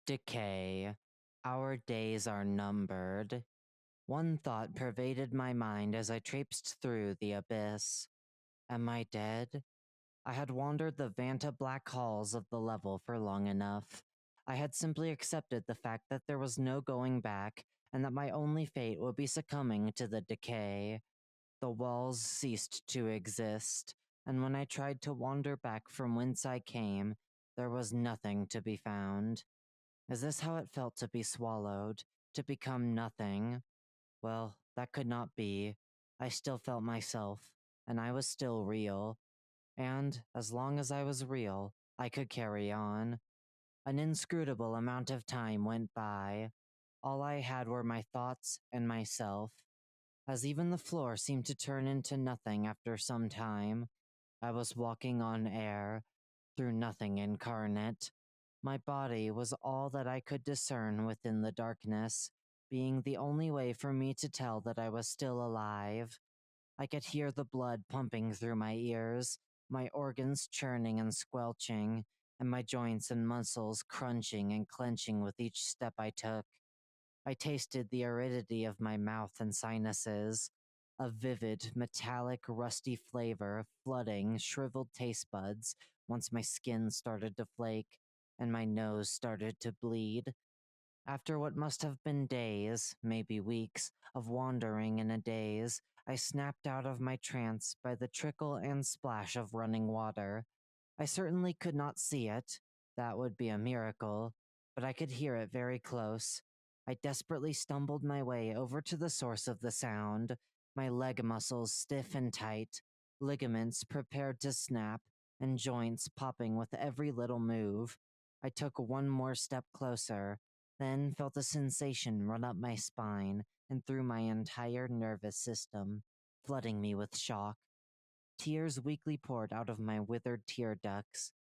Decay. Our days are numbered. One thought pervaded my mind as I traipsed through the abyss. Am I dead? I had wandered the vantablack halls of the level for long enough. I had simply accepted the fact that there was no going back, and that my only fate would be succumbing to the decay. The walls ceased to exist, and when I tried to wander back from whence I came, there was nothing to be found. Is this how it felt to be swallowed, to become nothing? Well, that could not be. I still felt myself, and I was still real. And, as long as I was real, I could carry on. An inscrutable amount of time went by. All I had were my thoughts and myself. As even the floor seemed to turn into nothing after some time, I was walking on air, through nothing incarnate. My body was all that I could discern within the darkness, being the only way for me to tell that I was still alive. I could hear the blood pumping through my ears, my organs churning and squelching, and my joints and muscles crunching and clenching with each step I took. I tasted the aridity of my mouth and sinuses, a vivid, metallic, rusty flavor flooding shriveled taste buds once my skin started to flake and my nose started to bleed. After what must have been days, maybe weeks, of wandering in a daze, I snapped out of my trance by the trickle and splash of running water. I certainly could not see it. That would be a miracle, but I could hear it very close. I desperately stumbled my way over to the source of the sound, my leg muscles stiff and tight, ligaments prepared to snap, and joints popping with every little move. I took one more step closer, then felt a sensation run up my spine and through my entire nervous system, flooding me with shock. Tears weakly poured out of my withered tear ducts.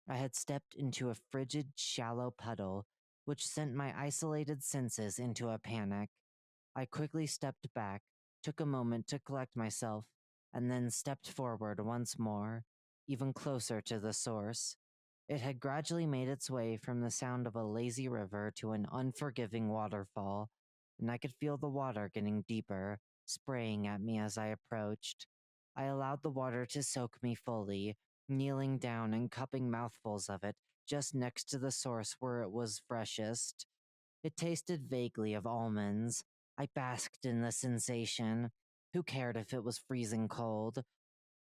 I had stepped into a frigid, shallow puddle, which sent my isolated senses into a panic. I quickly stepped back, took a moment to collect myself, and then stepped forward once more, even closer to the source. It had gradually made its way from the sound of a lazy river to an unforgiving waterfall, and I could feel the water getting deeper, spraying at me as I approached. I allowed the water to soak me fully, kneeling down and cupping mouthfuls of it just next to the source where it was freshest. It tasted vaguely of almonds. I basked in the sensation. Who cared if it was freezing cold?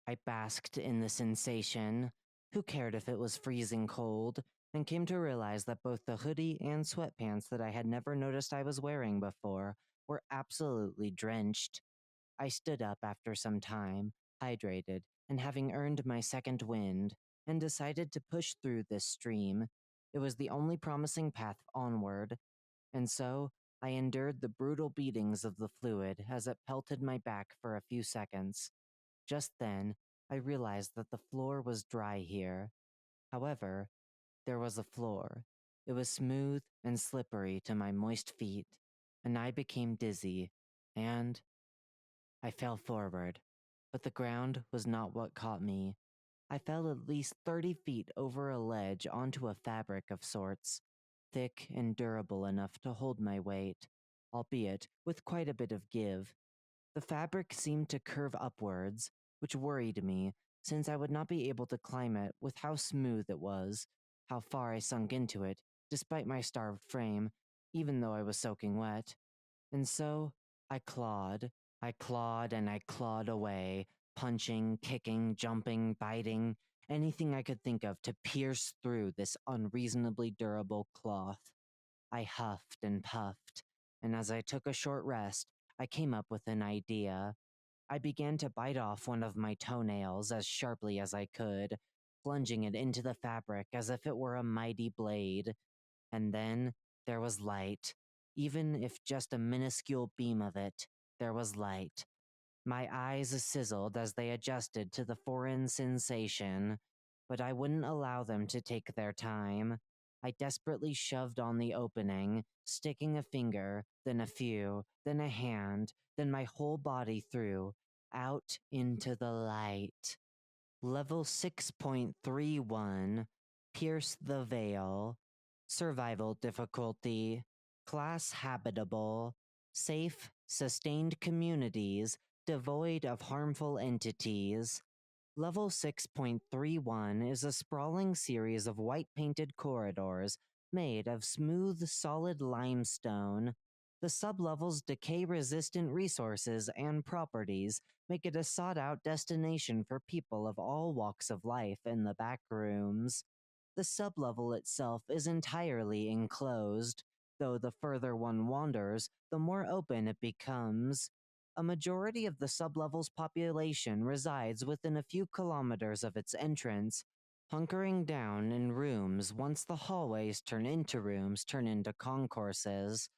I basked in the sensation. Who cared if it was freezing cold? And came to realize that both the hoodie and sweatpants that I had never noticed I was wearing before were absolutely drenched. I stood up after some time, hydrated, and having earned my second wind, and decided to push through this stream. It was the only promising path onward, and so I endured the brutal beatings of the fluid as it pelted my back for a few seconds. Just then, I realized that the floor was dry here. However, there was a floor. It was smooth and slippery to my moist feet, and I became dizzy, and I fell forward. But the ground was not what caught me. I fell at least 30 feet over a ledge onto a fabric of sorts, thick and durable enough to hold my weight, albeit with quite a bit of give. The fabric seemed to curve upwards, which worried me, since I would not be able to climb it with how smooth it was, how far I sunk into it, despite my starved frame, even though I was soaking wet. And so, I clawed. I clawed and I clawed away, punching, kicking, jumping, biting, anything I could think of to pierce through this unreasonably durable cloth. I huffed and puffed, and as I took a short rest, I came up with an idea. I began to bite off one of my toenails as sharply as I could, plunging it into the fabric as if it were a mighty blade. And then there was light. Even if just a minuscule beam of it, there was light. My eyes sizzled as they adjusted to the foreign sensation, but I wouldn't allow them to take their time. I desperately shoved on the opening, sticking a finger, then a few, then a hand, then my whole body through, out into the light. Level 6.31, Pierce the Veil. Survival difficulty, class habitable, safe, sustained communities devoid of harmful entities. Level 6.31 is a sprawling series of white painted corridors made of smooth, solid limestone. The sublevel's decay resistant resources and properties make it a sought out destination for people of all walks of life in the backrooms. The sublevel itself is entirely enclosed, though the further one wanders, the more open it becomes. A majority of the sublevel's population resides within a few kilometers of its entrance, hunkering down in rooms once the hallways turn into concourses.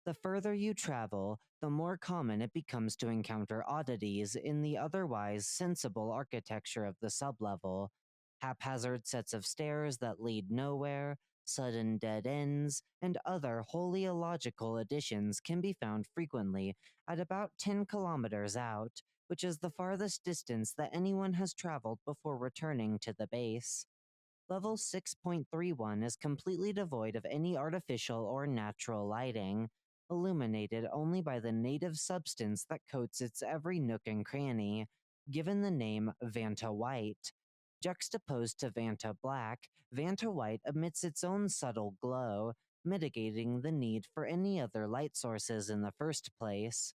The further you travel, the more common it becomes to encounter oddities in the otherwise sensible architecture of the sublevel. Haphazard sets of stairs that lead nowhere, sudden dead ends, and other wholly illogical additions can be found frequently at about 10 kilometers out, which is the farthest distance that anyone has traveled before returning to the base. Level 6.31 is completely devoid of any artificial or natural lighting, illuminated only by the native substance that coats its every nook and cranny, given the name Vanta White. Juxtaposed to Vanta Black, Vanta White emits its own subtle glow, mitigating the need for any other light sources in the first place.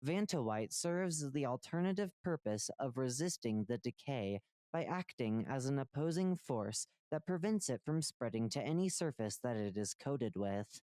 Vanta White serves the alternative purpose of resisting the decay by acting as an opposing force that prevents it from spreading to any surface that it is coated with.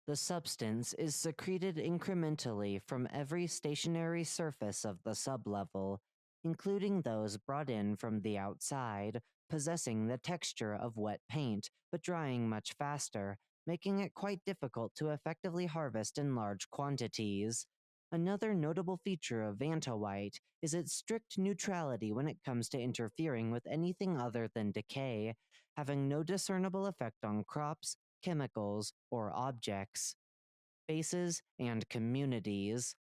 The substance is secreted incrementally from every stationary surface of the sublevel, including those brought in from the outside, possessing the texture of wet paint, but drying much faster, making it quite difficult to effectively harvest in large quantities. Another notable feature of Vanta White is its strict neutrality when it comes to interfering with anything other than decay, having no discernible effect on crops, chemicals, or objects. Bases and communities.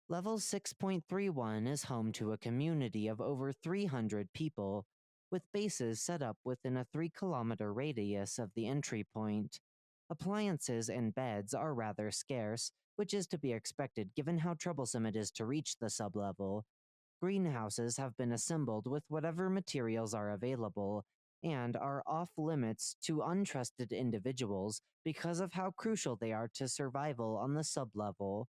Level 6.31 is home to a community of over 300 people, with bases set up within a 3-kilometer radius of the entry point. Appliances and beds are rather scarce, which is to be expected given how troublesome it is to reach the sublevel. Greenhouses have been assembled with whatever materials are available, and are off limits to untrusted individuals because of how crucial they are to survival on the sublevel.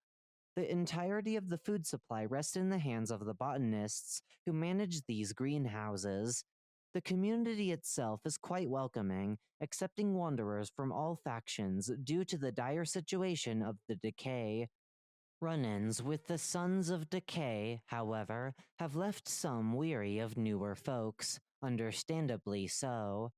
The entirety of the food supply rests in the hands of the botanists who manage these greenhouses. The community itself is quite welcoming, accepting wanderers from all factions due to the dire situation of the decay. Run-ins with the Sons of Decay, however, have left some weary of newer folks, understandably so.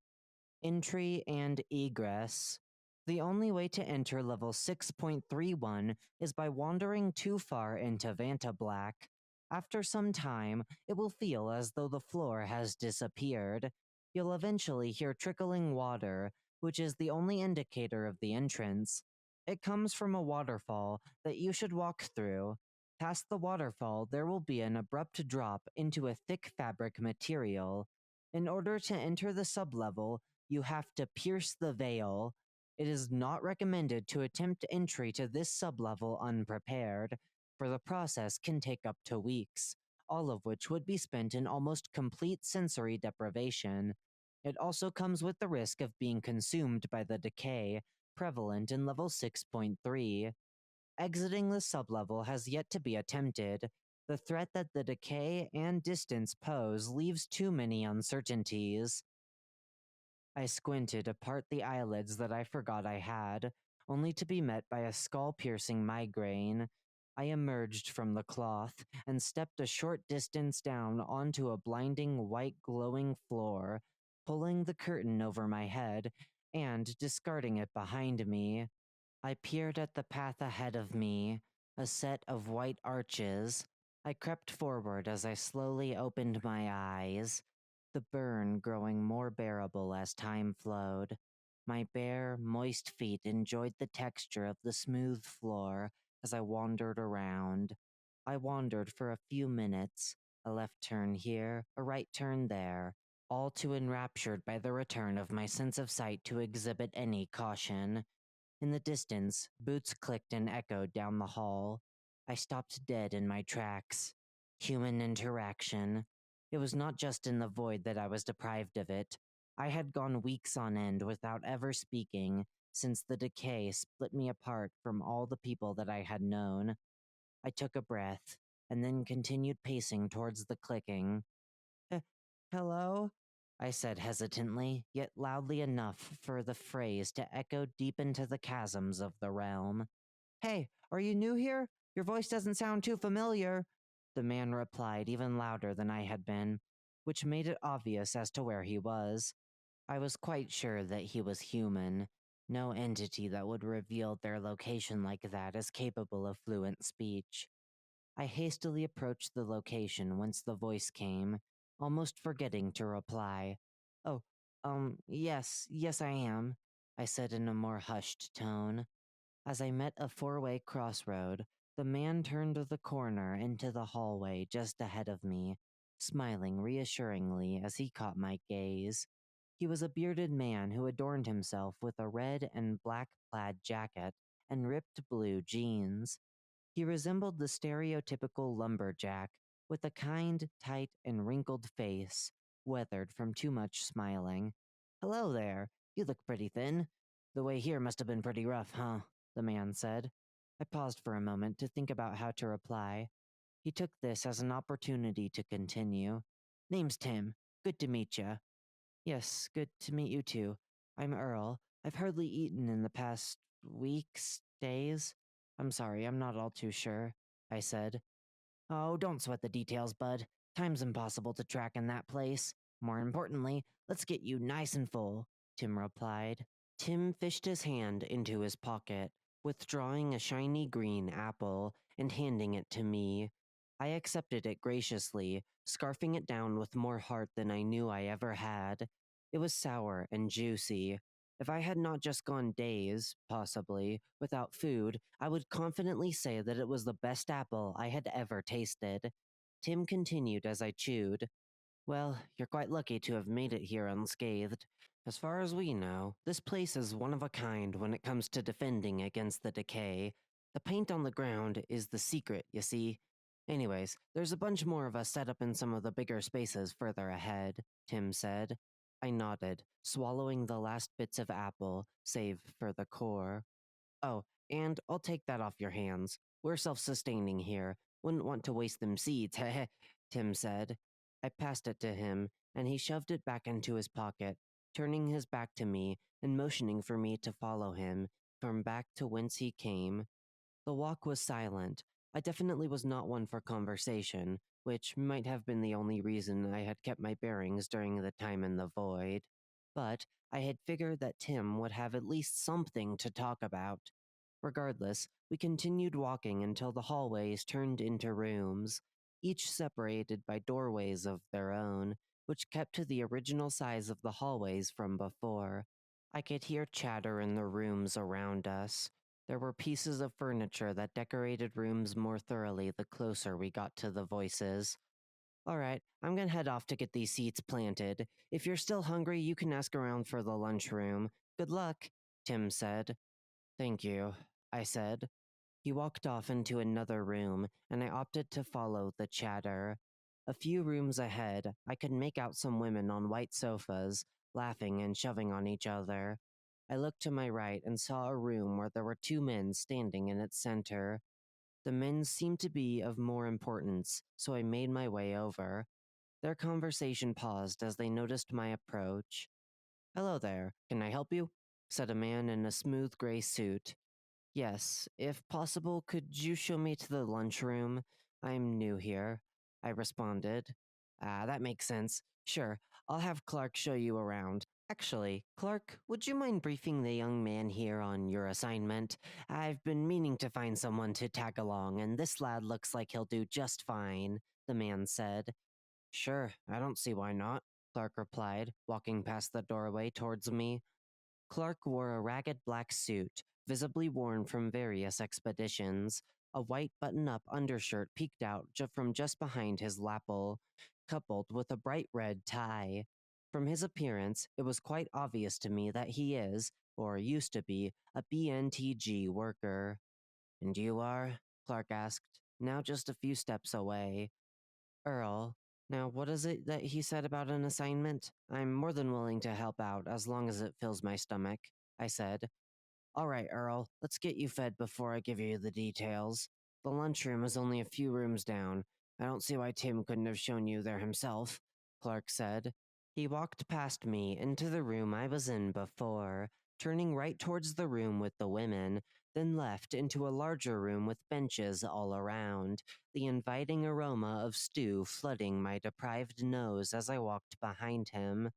Entry and egress. The only way to enter level 6.31 is by wandering too far into vantablack. After some time, it will feel as though the floor has disappeared. You'll eventually hear trickling water, which is the only indicator of the entrance. It comes from a waterfall that you should walk through. Past the waterfall, there will be an abrupt drop into a thick fabric material. In order to enter the sublevel, you have to pierce the veil. It is not recommended to attempt entry to this sublevel unprepared, for the process can take up to weeks, all of which would be spent in almost complete sensory deprivation. It also comes with the risk of being consumed by the decay, prevalent in level 6.3. Exiting the sublevel has yet to be attempted. The threat that the decay and distance pose leaves too many uncertainties. I squinted apart the eyelids that I forgot I had, only to be met by a skull-piercing migraine. I emerged from the cloth and stepped a short distance down onto a blinding white glowing floor, pulling the curtain over my head and discarding it behind me. I peered at the path ahead of me, a set of white arches. I crept forward as I slowly opened my eyes, the burn growing more bearable as time flowed. My bare, moist feet enjoyed the texture of the smooth floor as I wandered around. I wandered for a few minutes, a left turn here, a right turn there, all too enraptured by the return of my sense of sight to exhibit any caution. In the distance, boots clicked and echoed down the hall. I stopped dead in my tracks. Human interaction. It was not just in the void that I was deprived of it. I had gone weeks on end without ever speaking, since the decay split me apart from all the people that I had known. I took a breath, and then continued pacing towards the clicking. "Eh, Hello?" I said hesitantly, yet loudly enough for the phrase to echo deep into the chasms of the realm. "Hey, are you new here? Your voice doesn't sound too familiar," the man replied even louder than I had been, which made it obvious as to where he was. I was quite sure that he was human. No entity that would reveal their location like that is capable of fluent speech. I hastily approached the location whence the voice came, almost forgetting to reply. "Oh, yes, I am," I said in a more hushed tone. As I met a four-way crossroad, the man turned the corner into the hallway just ahead of me, smiling reassuringly as he caught my gaze. He was a bearded man who adorned himself with a red and black plaid jacket and ripped blue jeans. He resembled the stereotypical lumberjack, with a kind, tight, and wrinkled face, weathered from too much smiling. "Hello there. You look pretty thin. The way here must have been pretty rough, huh?" the man said. I paused for a moment to think about how to reply. He took this as an opportunity to continue. "Name's Tim. Good to meet ya." "Yes, good to meet you too. I'm Earl. I've hardly eaten in the past weeks, days. I'm sorry, I'm not all too sure," I said. "Oh, don't sweat the details, bud. Time's impossible to track in that place. More importantly, let's get you nice and full," Tim replied. Tim fished his hand into his pocket, withdrawing a shiny green apple and handing it to me. I accepted it graciously, scarfing it down with more heart than I knew I ever had. It was sour and juicy. If I had not just gone days, possibly, without food, I would confidently say that it was the best apple I had ever tasted. Tim continued as I chewed. "Well, you're quite lucky to have made it here unscathed. As far as we know, this place is one of a kind when it comes to defending against the decay. The paint on the ground is the secret, you see. Anyways, there's a bunch more of us set up in some of the bigger spaces further ahead," Tim said. I nodded, swallowing the last bits of apple, save for the core. "Oh, and I'll take that off your hands. We're self-sustaining here. Wouldn't want to waste them seeds, heh," Tim said. I passed it to him, and he shoved it back into his pocket, turning his back to me and motioning for me to follow him, from back to whence he came. The walk was silent. I definitely was not one for conversation, which might have been the only reason I had kept my bearings during the time in the void. But I had figured that Tim would have at least something to talk about. Regardless, we continued walking until the hallways turned into rooms, each separated by doorways of their own, which kept to the original size of the hallways from before. I could hear chatter in the rooms around us. There were pieces of furniture that decorated rooms more thoroughly the closer we got to the voices. "All right, I'm gonna head off to get these seats planted. If you're still hungry, you can ask around for the lunchroom. Good luck," Tim said. "Thank you," I said. He walked off into another room, and I opted to follow the chatter. A few rooms ahead, I could make out some women on white sofas, laughing and shoving on each other. I looked to my right and saw a room where there were two men standing in its center. The men seemed to be of more importance, so I made my way over. Their conversation paused as they noticed my approach. "Hello there, can I help you?" said a man in a smooth gray suit. "Yes, if possible, could you show me to the lunchroom? I'm new here," I responded. "Ah, that makes sense. Sure, I'll have Clark show you around. Actually, Clark, would you mind briefing the young man here on your assignment? I've been meaning to find someone to tag along, and this lad looks like he'll do just fine," the man said. "Sure, I don't see why not," Clark replied, walking past the doorway towards me. Clark wore a ragged black suit, visibly worn from various expeditions. A white button-up undershirt peeked out from just behind his lapel, coupled with a bright red tie. From his appearance, it was quite obvious to me that he is, or used to be, a BNTG worker. And you are? Clark asked, now just a few steps away. Earl. Now, what is it that he said about an assignment? I'm more than willing to help out as long as it fills my stomach, I said. All right, Earl, let's get you fed before I give you the details. The lunchroom is only a few rooms down. I don't see why Tim couldn't have shown you there himself, Clark said. He walked past me into the room I was in before, turning right towards the room with the women, then left into a larger room with benches all around, the inviting aroma of stew flooding my deprived nose as I walked behind him.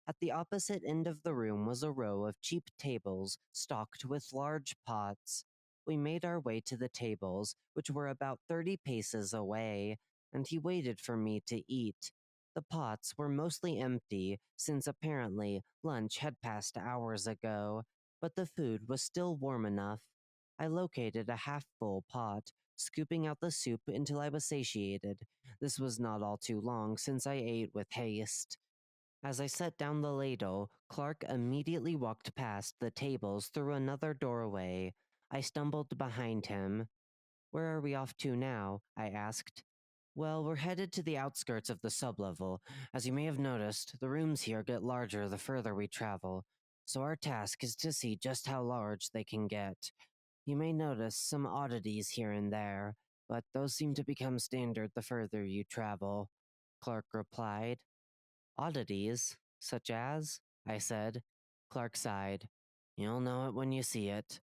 At the opposite end of the room was a row of cheap tables stocked with large pots. We made our way to the tables, which were about 30 paces away, and he waited for me to eat. The pots were mostly empty, since apparently lunch had passed hours ago, but the food was still warm enough. I located a half-full pot, scooping out the soup until I was satiated. This was not all too long, since I ate with haste. As I set down the ladle, Clark immediately walked past the tables through another doorway. I stumbled behind him. Where are we off to now? I asked. Well, we're headed to the outskirts of the sublevel. As you may have noticed, the rooms here get larger the further we travel, so our task is to see just how large they can get. You may notice some oddities here and there, but those seem to become standard the further you travel, Clark replied. Oddities, such as? I said. Clark sighed. You'll know it when you see it.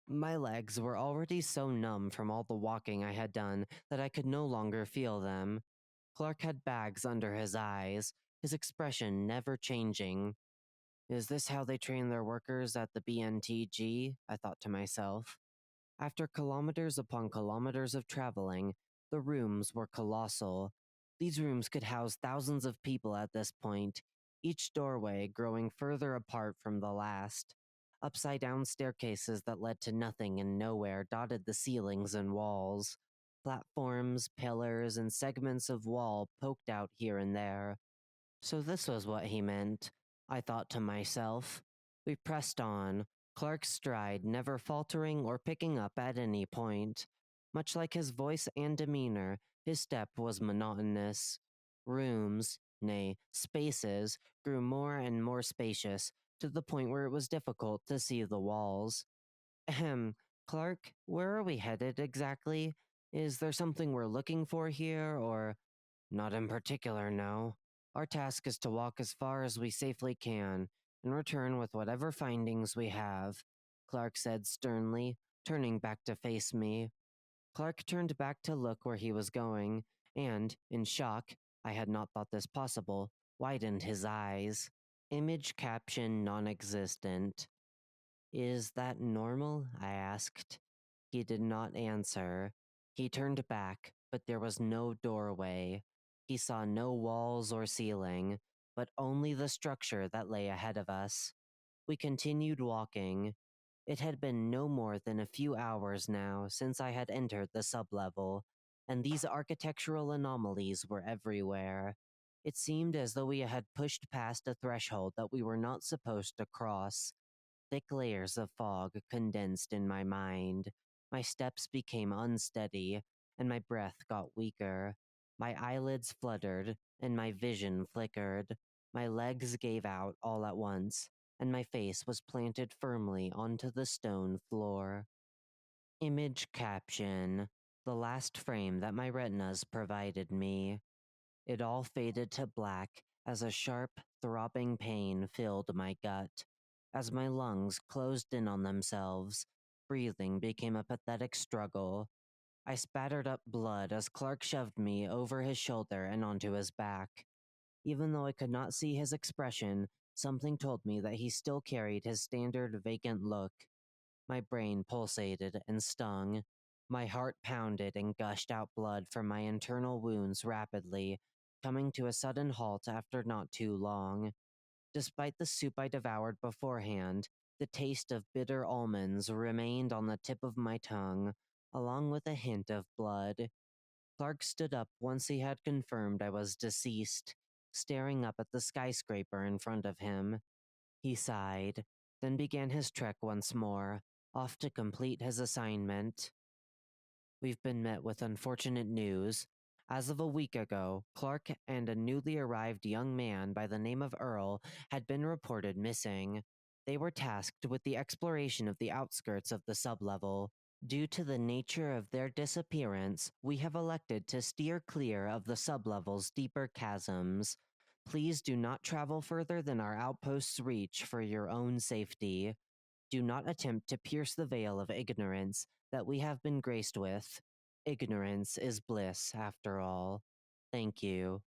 My legs were already so numb from all the walking I had done that I could no longer feel them. Clark had bags under his eyes, his expression never changing. Is this how they train their workers at the BNTG? I thought to myself. After kilometers upon kilometers of traveling, the rooms were colossal. These rooms could house thousands of people at this point, each doorway growing further apart from the last. Upside down staircases that led to nothing and nowhere dotted the ceilings and walls. Platforms, pillars, and segments of wall poked out here and there. So this was what he meant, I thought to myself. We pressed on, Clark's stride never faltering or picking up at any point. Much like his voice and demeanor, his step was monotonous. Rooms, nay, spaces, grew more and more spacious, to the point where it was difficult to see the walls. Ahem, Clark, where are we headed exactly? Is there something we're looking for here, or... Not in particular, no. Our task is to walk as far as we safely can, and return with whatever findings we have, Clark said sternly, turning back to face me. Clark turned back to look where he was going, and, in shock, I had not thought this possible, widened his eyes. Image caption non-existent. Is that normal? I asked. He did not answer. He turned back, but there was no doorway. He saw no walls or ceiling, but only the structure that lay ahead of us. We continued walking. It had been no more than a few hours now since I had entered the sublevel, and these architectural anomalies were everywhere. It seemed as though we had pushed past a threshold that we were not supposed to cross. Thick layers of fog condensed in my mind. My steps became unsteady, and my breath got weaker. My eyelids fluttered, and my vision flickered. My legs gave out all at once, and my face was planted firmly onto the stone floor. Image caption: the last frame that my retinas provided me. It all faded to black as a sharp, throbbing pain filled my gut. As my lungs closed in on themselves, breathing became a pathetic struggle. I spattered up blood as Clark shoved me over his shoulder and onto his back. Even though I could not see his expression, something told me that he still carried his standard vacant look. My brain pulsated and stung. My heart pounded and gushed out blood from my internal wounds rapidly, coming to a sudden halt after not too long. Despite the soup I devoured beforehand, the taste of bitter almonds remained on the tip of my tongue, along with a hint of blood. Clark stood up once he had confirmed I was deceased. staring up at the skyscraper in front of him. He sighed, then began his trek once more, off to complete his assignment. We've been met with unfortunate news. As of a week ago, Clark and a newly arrived young man by the name of Earl had been reported missing. They were tasked with the exploration of the outskirts of the sublevel. Due to the nature of their disappearance, we have elected to steer clear of the sublevel's deeper chasms. Please do not travel further than our outpost's reach for your own safety. Do not attempt to pierce the veil of ignorance that we have been graced with. Ignorance is bliss, after all. Thank you.